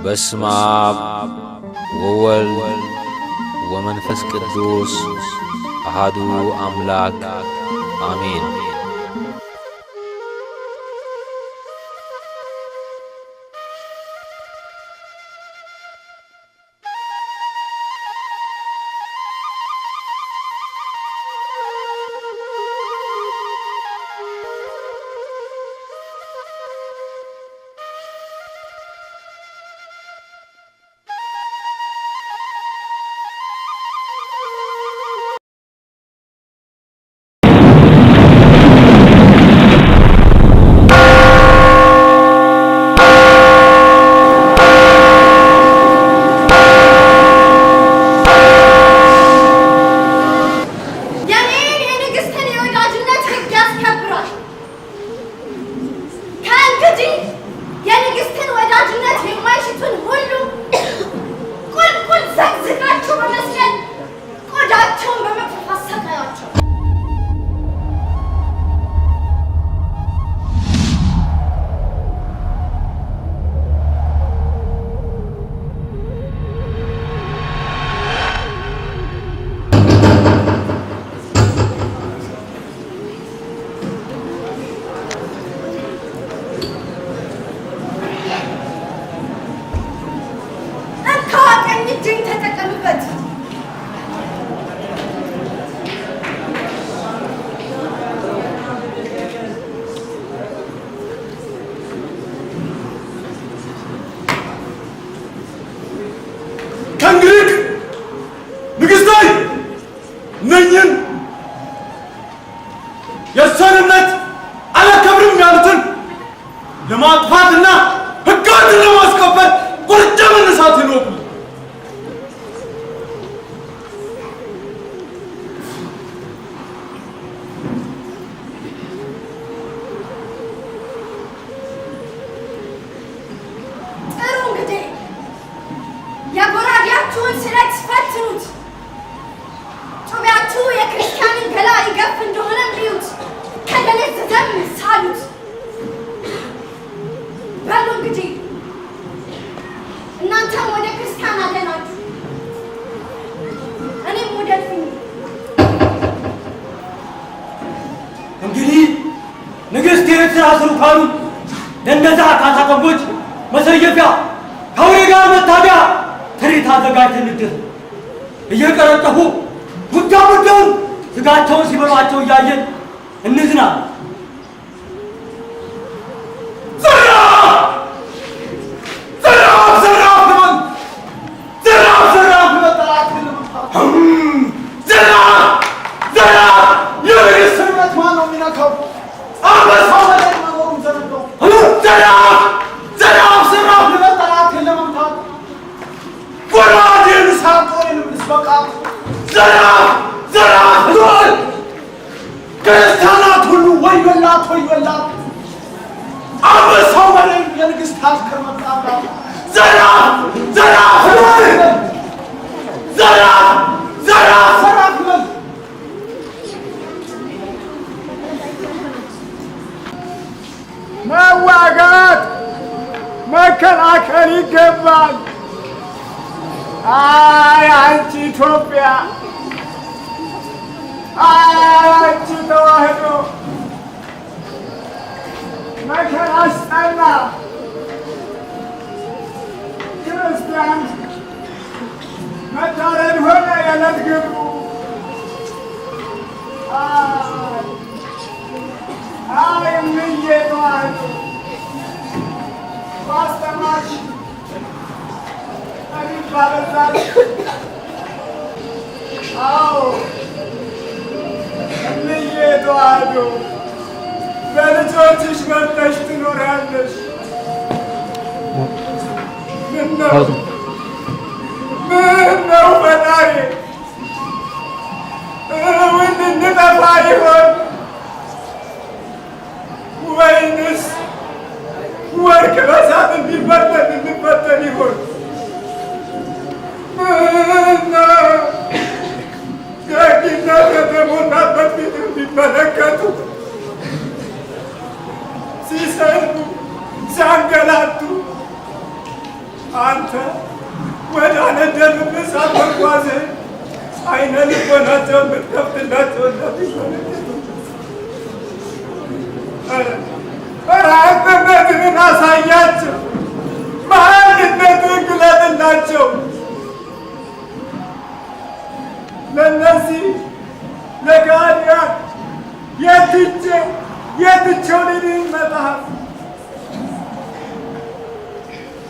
በስመ አብ ወወልድ ወመንፈስ ቅዱስ አሐዱ አምላክ አሜን። ለማጥፋትና ሕግን ለማስከበር ቁርጥ መነሳት ነው። ጥሩ እንግዲህ የጎራዴያችሁን ስለት ፈትኑት። ጩቤያችሁ የክርስቲያንን ገላ ይገፍ እንደሆነ ቢዩት፣ ከደነዘዘም ሳሉት። በሉ እንግዲህ እናንተም ወደ ክርስቲያን አደናችሁ፣ እኔም ወደ እልፍኝ። እንግዲህ ንግሥት የኤርትራ ስሩ ካሉ ለእነዛ ካሳቀቦች መሰየፊያ ከአውሬ ጋር መታቢያ ትርኢት አዘጋጅተን ንድር እየቀረጠፉ ሙዳውን ስጋቸውን ሲበሏቸው እያየን እንዝናለን። ክርስቲያናት ሁሉ ወዮላት ወዮላት! አንበሳው በላይ የንግሥት አስከር መጣባ! ዘራፍ ዘራፍ ዘራፍ ዘራፍ ዘራፍ! መዋጋት መከላከል ይገባል። አይ አንቺ ኢትዮጵያ፣ አይ አንቺ ተዋህዶ፣ መከራ አስጠላ። ክርስቲያን መታረድ ሆነ የዕለት ግብሩ። አይ እምዬ ተዋህዶ ባስተማርሽ ባበዛት። አዎ እምዬ ተዋህዶ በልጆችሽ መጥተሽ ትኖሪያለሽ። ምነው ፈጣሪ እውን እንጠፋ ይሆን ወይንስ ወርቅ በሳት እንዲፈተን ይሆን? ደግነት የተሞላበት ፊት እንዲመለከቱ ሲሰሩ ሲያንገላቱ አንተ ወደ አነደድን እሳት መጓዝህ አይነ ልቦናቸው የምትከፍትላቸው አንተነትህን አሳያቸው፣ ማንነትህን ግለጥላቸው። ለእነዚህ ለጋዲያን የትቼው ልድህን መጽሐፍ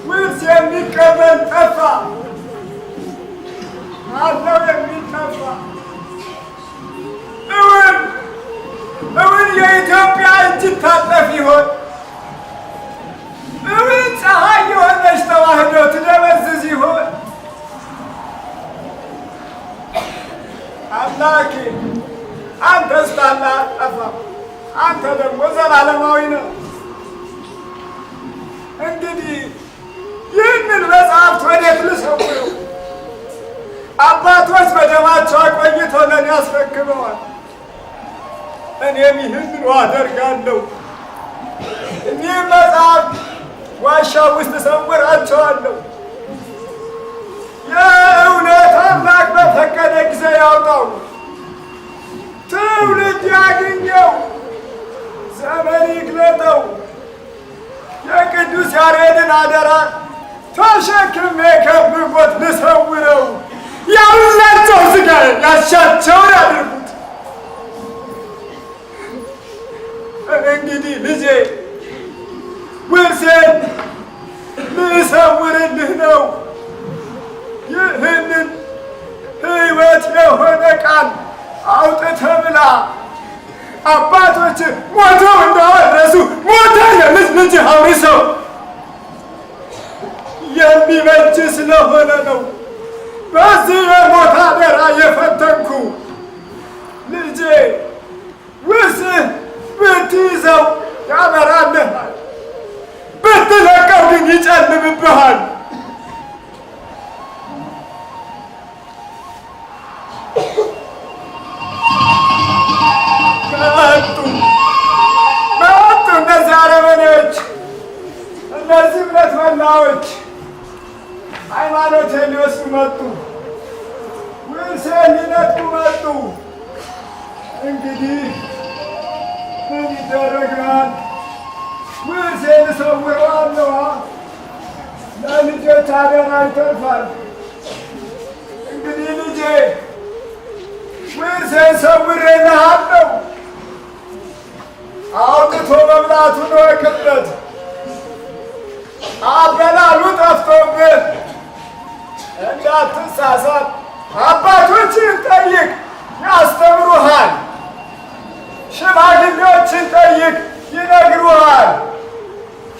ውርስ የሚቀበል ጠፋ፣ አለው የሚጠፋ እውን የኢትዮጵያ እጅ ታጠፍ ይሆን? እውን ፀሐይ የሆነች ተዋህዶ ትደበዝዝ ይሆን? አምላኬ አንተስ አታጠፋም፣ አንተ ደግሞ ዘላለማዊ ነው። እንግዲህ ይህንን መጽሐፍት ወዴት ልሰውረው? አባቶች በደማቸው አቆይተው ለእኔ ያስረክበዋል። እኔም ይህንኑ አደርጋለሁ። እኒህ መጽሐፍት ዋሻ ውስጥ እሰውራቸዋለሁ። የእውነት አምላክ በፈቀደ ጊዜ ያውጣው፣ ትውልድ ያግኘው፣ ዘመን ይግለጠው። የቅዱስ ያሬድን አደራ ተሸክሜ ከምሞት ልሰውረው። ያውላቸው ሥጋ ያሻቸውን ያድርጉት። እንግዲህ ልጄ ውርሴን ልሰውርልህ ነው። ይህንን ሕይወት የሆነ ቃል አውጥተህ ብላ። አባቶች ሞተው እንዳወረሱ ሞተህ የልጅ ልጅህ አውርሰው። የሚበጅ ስለሆነ ነው በዚህ የሞት አደራ የፈተንኩ። ልጄ ውርስህ ብትይዘው ያበራልሃል፣ ብትለቀው ግን ይጨልምብሃል። መጡ እነዚህ አረመኔዎች፣ እነዚህ እምነት መላዎች ሃይማኖቴን ሊወስዱ መጡ፣ ውርሴን ሊነጥቁ መጡ። እንግዲህ ምን ይደረጋል? ውርሴን እሰውረዋለሁ። ለልጆች አደራ ይተርፋል። እንግዲህ ልጄ ውርሴን ሰውሬልሃለሁ። አውጥቶ መብላቱን እወቅበት። አበላሉ ጠፍቶብህ እንዳትሳሳት አባቶችን ጠይቅ፣ ያስተምሩሃል። ሽማግሌዎችን ጠይቅ፣ ይነግሩሃል።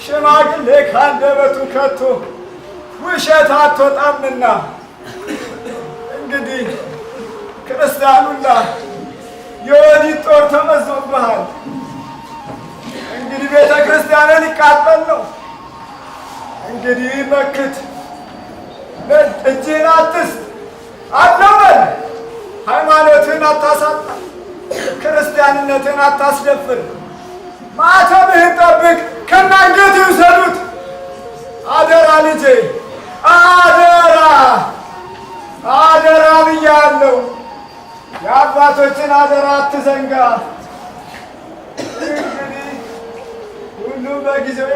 ሽማግሌ ካንደበቱ ከቶ ውሸት አትወጣምና። እንግዲህ ክርስቲያኑላ የወዲት ጦር ተመዞብሃል። እንግዲህ ቤተ ክርስቲያንን ሊቃጠል ነው። እንግዲህ መክት፣ እጅህን አትስጥ፣ አለበል። ሃይማኖትህን አታሳጣ፣ ክርስቲያንነትን አታስደፍር። ማተብህን ጠብቅ፣ ከናንገት ይውሰዱት። አደራ ልጄ፣ አደራ አደራ ብያለሁ። የአባቶችን አደራ አትዘንጋ። እንግዲህ ሁሉ በጊዜው